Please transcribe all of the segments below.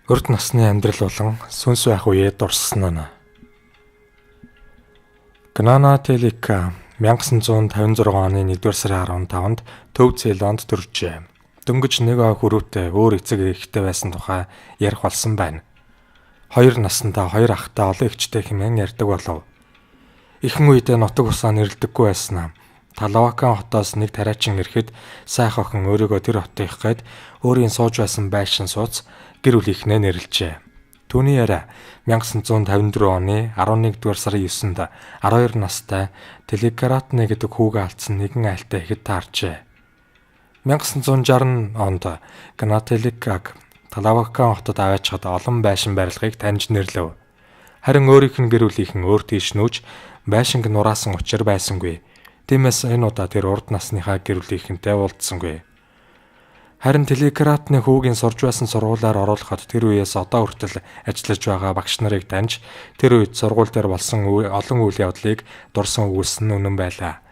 Урд насны амьдрал болон сүнс байх үеэд дурссан нь. Гнана Телика 1956 оны 1-р сарын 15-нд Төв Зеланд төржээ. Дөнгөж нэг хүрүүтэй өөр эцэг эхтэй байсан тухай ярих болсон байна. 2 наснда 2 ахтай олон эхчтэй хэмээн ярьдаг болов. Ихэнх үедээ нутаг усаа нэрлдэггүй байснаа. Талавакан хотоос нэг тариачин ирэхэд сайх охин өөрийгөө тэр хотын их гээд өөрийн сууж байсан байшин сууц гэр бүлийнхнээ нэрлжээ. Түүний яриа 1954 оны 11-р сарын 9-нд 12 настай Телекаратны гэдэг хүүгээ алдсан нэгэн айлтай ихэд таарчээ. 1960 онд Гнателикаг Талавакан хотод аваачаад олон байшин барилгыг таньж нэрлэв. Харин өөрийнх нь гэр бүлийнхэн өөр тийш нүүж байшинг нураасан учир байсангүй. Тиймээс энэ удаа тэр урд насныхаа гэр бүлийнхэнтэй уулзсангүй. Харин Телекаратны хүүгийн сурж байсан сургуулиар оруулахад тэр үеэс одоо хүртэл ажиллаж байгаа багш нарыг таньж тэр үед сургууль дээр болсон олон үйл явдлыг дурсан өгүүлсэн үнэн байлаа.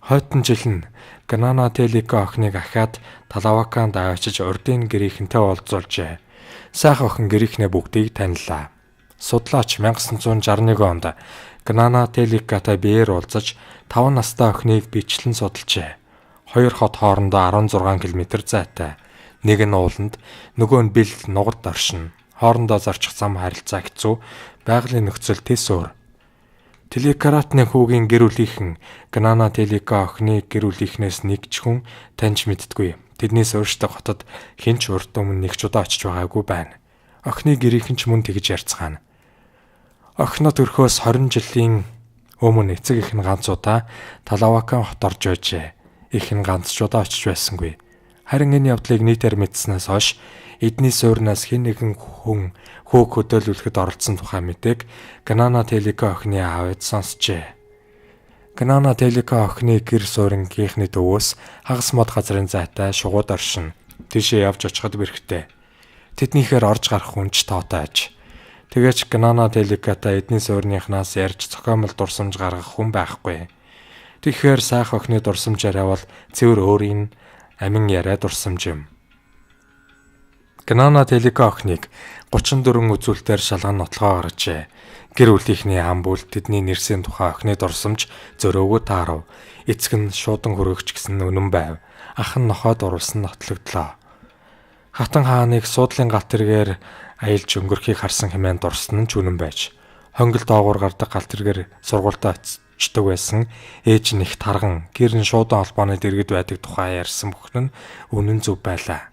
Хойтон жил нь Гнана Телика охиныг ахаад Талаваканд аваачиж урдын гэрийнхэнтэй уулзуулжээ. Сайх охин гэрийнхнээ бүгдийг таниллаа. Судлаач 1961 онд Гнана Теликатай биеэр уулзаж 5 настай охиныг бичлэн судалжээ. 2 хот хоорондоо 16 км зайтай. Нэг нь ууланд, нөгөө нь бэл нугард оршин. Хоорондоо зорчих зам харилцаа хэцүү, байгалийн нөхцөл тис өөр. Телекаратны хүүгийн гэр бүлийнхэн Гнана Телика охины гэр бүлийнхнээс нэг ч хүн таньж мэддэггүй. Тэднээс өөрсдөө хотод хинч урд өмнө нэг ч удаа очиж байгаагүй байна. Охины гэрийнхэн ч мөн тэгж ярьцгаана. Охиноо төрхөөс 20 жилийн өмнө эцэг их нь ганц удаа Талавакан хот орж байжээ. Их нь ганц ч удаа очиж байсангүй. Харин энэ явдлыг нийтээр мэдснээс хойш эдний суурнаас хэн нэгэн хүн хүүг хөдөөлүүлэхэд оролцсон тухай мэдээг Гнана Телика охины аав эд сонсчээ. Гнана Телика охины гэр суурнгийнхны төвөөс хагас мод газрын зайтай шугууд оршин. Тийшээ явж очиход бэрхтээ. Тэднийхээр орж гарах хүн ч тоотой аж. Тэгээч Гнана Теликатай эдний суурныхнаас ярьж цохиомол дурсамж гаргах хүн байхгүй. Тэгэхээр сайх охины дурсамж яриа бол цэвэр өөрийн амин яриа дурсамж юм. Гнана Телика охиныг 34 үзүүлэлтээр шалган нотлогоо гаргажээ. Гэр бүлийнхний ам бүл тэдний нэрсийн тухай охины дурсамж зөрөөгөө таарав. Эцэг нь шуудан хөрөгч гэсэн үнэн байв. Ах нь нохойд уруулсан нотлогдлоо. Хатан хааныг суудлын галт тэргээр аялж өнгөрөхийг харсан хэмээн дурсан нь ч үнэн байж. Хонгол доогуур гардаг галт тэргээр сургуультаа чдэг байсан ээж нь их тарган гэр нь шуудан холбооны дэргэд байдаг тухай ярьсан бүхэн нь үнэн зөв байлаа.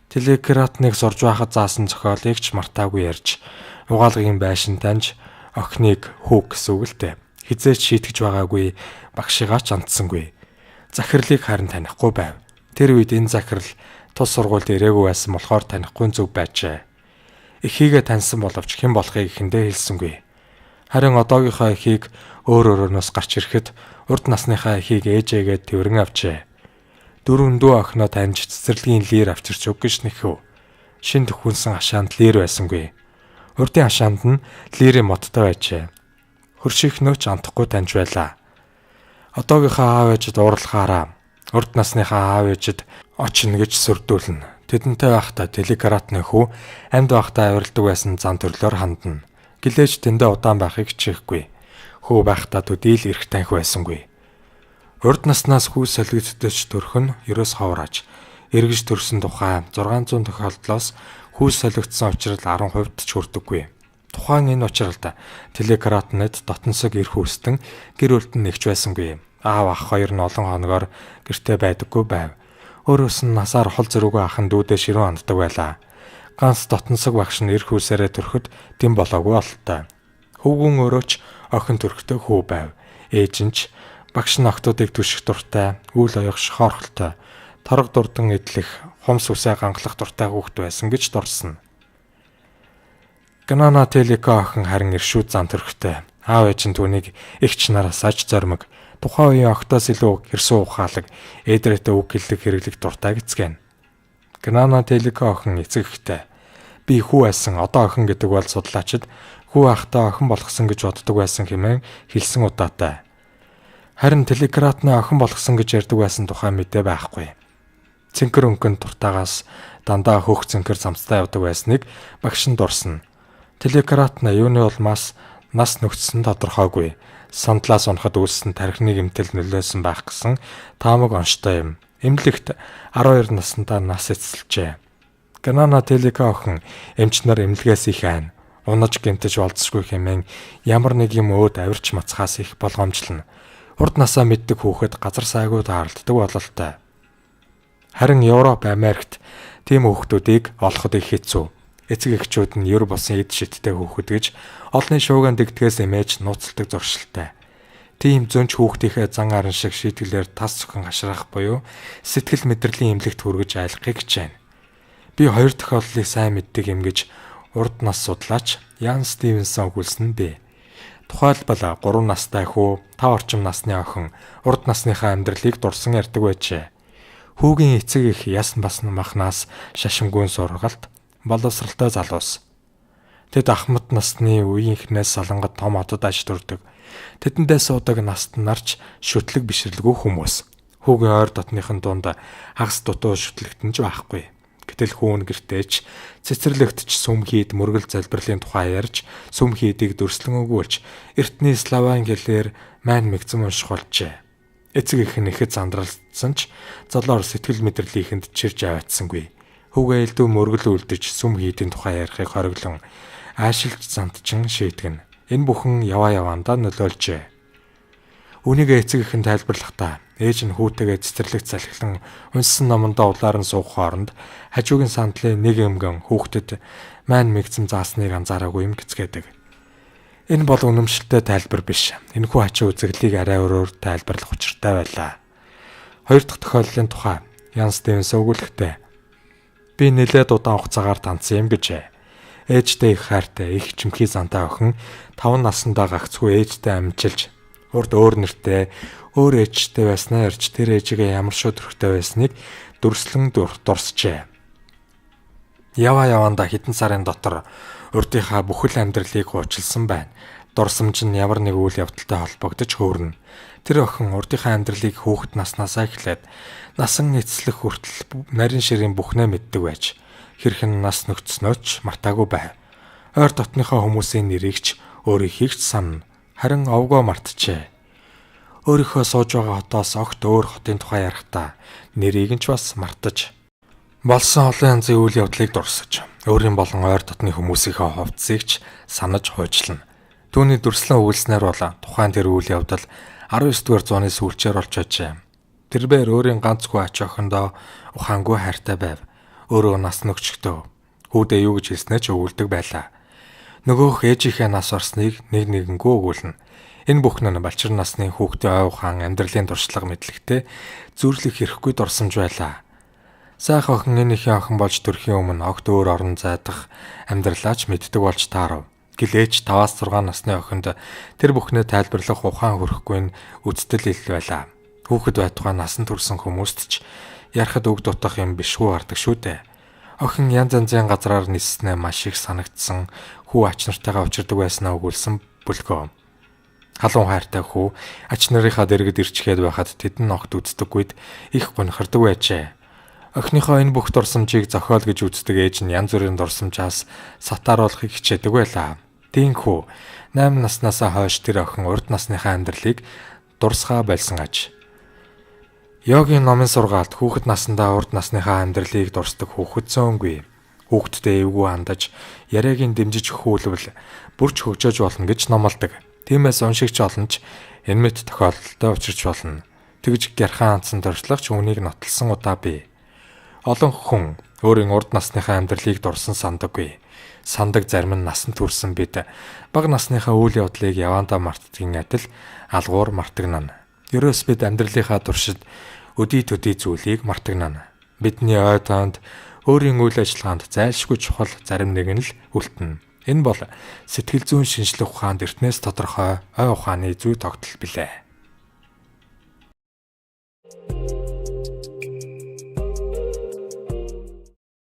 Телекаратныг сурж байхад заасан зохиолыг ч мартаагүй ярьж угаалгын байшин таньж охиныг хүүг гэсэн үг л дээ. Хизээч шийтгэж байгаагүй багшигаа ч андсангүй. Захирлыг харин танихгүй байв. Тэр үед энэ захирал тус сургуульд ирээгүй байсан болохоор танихгүй зөв байжээ. Эхийгээ таньсан боловч хэн болохыг эхэндээ хэлсэнгүй. Харин одоогийнхоо эхийг өөр өөрөөс гарч ирэхэд урд насныхаа эхийг ээжээгээд тэрвэрэн авчээ. 4 дүү охиноо таньж цэцэрлэгийн лир авчирч өг гэж нэхв. Шин төхөнсөн хашаанд лир байсангүй. Урдын хашаанд нь лирийн моттой байжээ. Хөршийнхнөө ч антахгүй таньж байлаа. Одоогийнхоо аав ээжид уурлахаараа урд насныхаа аав ээжид очно гэж сүрдүүлнэ. Тэдэнтэй байхдаа Телекаратны хүү амьд байхдаа авиралдаг байсан зан төрлөөр хандна. Гэлээж тэндээ удаан байхыг хичээхгүй. Хүү байхдаа төдийл эрх танхи байсангүй. Урд наснаас хүү солигддож төрөх нь ерөөс ховрааж. Эргэж төрсөн тухай 600 тохиолдлоос хүү солигдсон учрал 10% ч хүрдэггүй. Тухайн энэ учралд Телекаратнад дотносог эрх үүстэн гэр бүлд нь нэгч байсангүй. Аав ах хоёр нь олон хоногоор гэртээ байдаггүй байв. Өөрөөс нь насаар хол зэрүүгөө ахын дүүдээ ширүүн ханддаг байлаа. Ганц дотносог багш нь эрх үүсээрээ төрөхөд тэм болоогүй болтой. Хөвгүн өрөөч охин төрөхтэй хүү байв. Ээж нь ч багш нь охтуудыг түших дуртай, үйл оёх шохорхолтой, торог дурдан идэх, хумс үсээ гангалах дуртай хүүхэд байсан гэж дурсна. Гнана Телика охин харин иршүүд зан төрхтэй. Аав ээж нь түүнийг эгч нараас аж зоримог, тухайн үеийн охтоос илүү хэрсүү ухаалаг, ээдрээтэй үг хэллэг хэрэглэх дуртай гэцгэн. Гнана Телика охин эцэг эхтэй. Би хүү байсан, одоо охин гэдэг бол судлаачид хүү ахтаа охин болгосон гэж боддог байсан хэмээн хэлсэн удаатай. Харин Телекаратны охин болгосон гэж ярьдаг байсан тухай мэдээ байхгүй. цэнхэр өнгөнд туртаагаас дандаа хөөх цэнхэр замцтай явдаг байсныг багш нь дурсна. Телекратна юуны улмаас нас нөхцсөн тодорхойгүй. Сандлаас унахад үүссэн тархины гэмтэл нөлөөсөн байх гэсэн таамаг онцтой юм. Эмнэлэгт 12 наснда нас эцэлжээ. Ганана Телека охин эмчнэр эмнэлгээс их айн. Унаж гэмтэж болцсохгүй хэмээн ямар нэг юм өөд авирч мацхаас их болгоомжлно. Урд насаа мэддэг хүүхэд газар сайгүй таарлддаг бололтой. Харин Европ, Америкт тийм хүүхдүүдийг олоход их хэцүү. Эцэг эхчүүд нь ер болсон эд шидтэй хүүхэд гэж олонний шууган дэгдгээс эмээж нууцлдаг зуршилтай. Тийм зөнч хүүхдийнхээ зан арын шиг шийтгэлээр тас зөвхөн хашрах буюу сэтгэл мэдрэлийн эмнэлэгт хүргэж айлгахыг хичээнэ. Би хоёр тохиолдлыг сайн мэддэг юм гэж урд нас судлаач Ян Стивенсон өгүүлсэн бэ. Тухайлбал 3 настай хүү 5 орчим насны охин урд насныхаа амьдралыг дурсан ярьдаг байжээ. Хүүгийн эцэг их ясн басна махнаас шашингүй сургалт боловсралтай залуус. Тэд ахмад насны үеийнхнээс салангад том одод аж төрдөг. Тэдэндээ суудаг наст нарч шүтлэг бишрэлгүй хүмүүс. Хүүгийн ойр дотныхын дунд хагас дутуу шүтлэгтэн ч байхгүй. Гэтэл хүүн гэртээч цэцэрлэгтч сүм хийд мөргөл залбирлын тухай ярьж сүм хийдийг дүрслэн өгүүлж эртний славан гэлээр мань мэгзэн унших болжээ. Эцэг их нь ихэд зандралцсан ч золоор сэтгэл мэдрэлийнхэнд чирж аваатсангүй. Хүүгээ элдв мөргөл үлдэж сүм хийдийн тухай ярихыг хориглон аашилж зантчин шийтгэн. Энэ бүхэн яваандаа нөлөөлжээ. Үүнийг эцэг их нь тайлбарлахдаа ээж нь хүүтэйгээ цэцэрлэгт салхилан унссан номондоо улаар нь суух хооронд хажуугийн сандлын нэг өмгөн хүүхдэд мань мэгзэм заасныг анзаараагүй юм гэцгээдэг. Энэ бол үнэмшилтэй тайлбар биш. Энэхүү хачаа үзэгдлийг арай өөрөөр тайлбарлах учиртай байлаа. Хоёр дахь тохиолдлын тухай Ян Стивенсон өгүүлэхдээ би нэлээд удаан хугацаагаар таньсан юм гэжээ. Ээжтэй их хайртай, их чимхий зантай охин 5 наснда гагцгүй ээжтэй амжилж урд өөр нэртэй өөр ээжтэй байснаа ярьж тэр ээжигээ ямар шууд төрхтэй байсныг дүрслэн дурсжээ. Яваандаа хэдэн сарын дотор урдынхаа бүхэл амьдралыг хуучилсан байна. Дурсамж нь ямар нэг үйл явдалтай холбогдож хөөрнө. Тэр охин урдынхаа амьдралыг хүүхэд наснаасаа эхлээд насан эцэслэх хүртэл нарийн ширийн бүхнээ мэддэг байж хэрхэн нас нөхцснөөч мартаагүй байв. Ойр дотныхоо хүмүүсийн нэрийг ч өөрийнхийг ч санана. Харин овгоо мартжээ. Өөрийнхөө сууж байгаа хотоос огт өөр хотын тухай ярихдаа нэрийг нь ч бас мартаж болсон олон янзын үйл явдлыг дурсаж өөрийн болон ойр дотны хүмүүсийнхээ хувцсыг ч санаж хуйчлана. Түүний дүрслэн өгүүлснээр бол тухайн тэр үйл явдал 19-р зууны сүүлчээр болж байжээ. Тэрбээр өөрийн ганцгүй ач охиндоо ухаангүй хайртай байв. Өөрөө нас нөгчгтөө хүүдээ юу гэж хэлснээ ч өгүүлдэг байлаа. Нөгөөх ээжийнхээ нас орсныг нэг нэгэнгүү өгүүлнэ. Энэ бүхэн нь балчир насны хүүхдээ ой ухаан амьдралын туршлага мэдлэгтэй зүрлэх хэрэггүй дурсамж байлаа. Сайхан охин энийхээ охин болж төрхийн өмнө огт өөр орон зайдах амьдралаач мэддэг болж таарав. Гэлээж 5-6 насны охинд тэр бүхнээ тайлбарлах ухаан хөрөхгүй нь үздэл ил байлаа. Хүүхэд байтугай насан турсан хүмүүст ч ярахад үг дутах юм бишгүй гардаг шүү дээ. Охин янз янзын газраар ниснээ маш их санагдсан хүү ач нартайгаа учирдаг байснаа өгүүлсэн бүлгөө. Халуун хайртай хүү ач нарынхаа дэргэд ирчгээд байхад тэдэн огт үздэггүйд их гонхордог байжээ. Охиныхоо энэ бүх дурсамжийг зохиол гэж үздэг ээж нь янз бүрийн дурсамжаас сатааруулахыг хичээдэг байлаа. Тиймхүү 8 наснаасаа хойш тэр охин урд насныхаа амьдралыг дурсгаа болсон аж. Йогийн номын сургаалт хүүхэд наснда урд насныхаа амьдралыг дурсдаг хүүхэд зөөнгүй. Хүүхэдтэй эвгүй хандаж яриагийн дэмжиж хүүлвэл бүрч хөгжөөж болно гэж номлодог. Тиймээс уншигч олон ч энэ мэт тохиолдолтой учирч болно. Тэгж гярхан хандсан туршлагч үүнийг нотолсон удаа бий. Олон хүн өөрийн урд насныхаа амьдралыг дурсан сандаггүй. Сандаг зарим нь насанд хүрсэн бид бага насныхаа үйл явдлыг яваандаа мартдгийн адил алгуур мартагнана. Ерөөс бид амьдралынхаа туршид өдий төдий зүйлийг мартагнана. Бидний ой тоонд өөрийн үйл ажиллагаанд зайлшгүй чухал зарим нэг нь л үлдэнэ. Энэ бол сэтгэл зүйн шинжлэх ухаанд эртнээс тодорхой ой ухааны зүй тогтол билээ.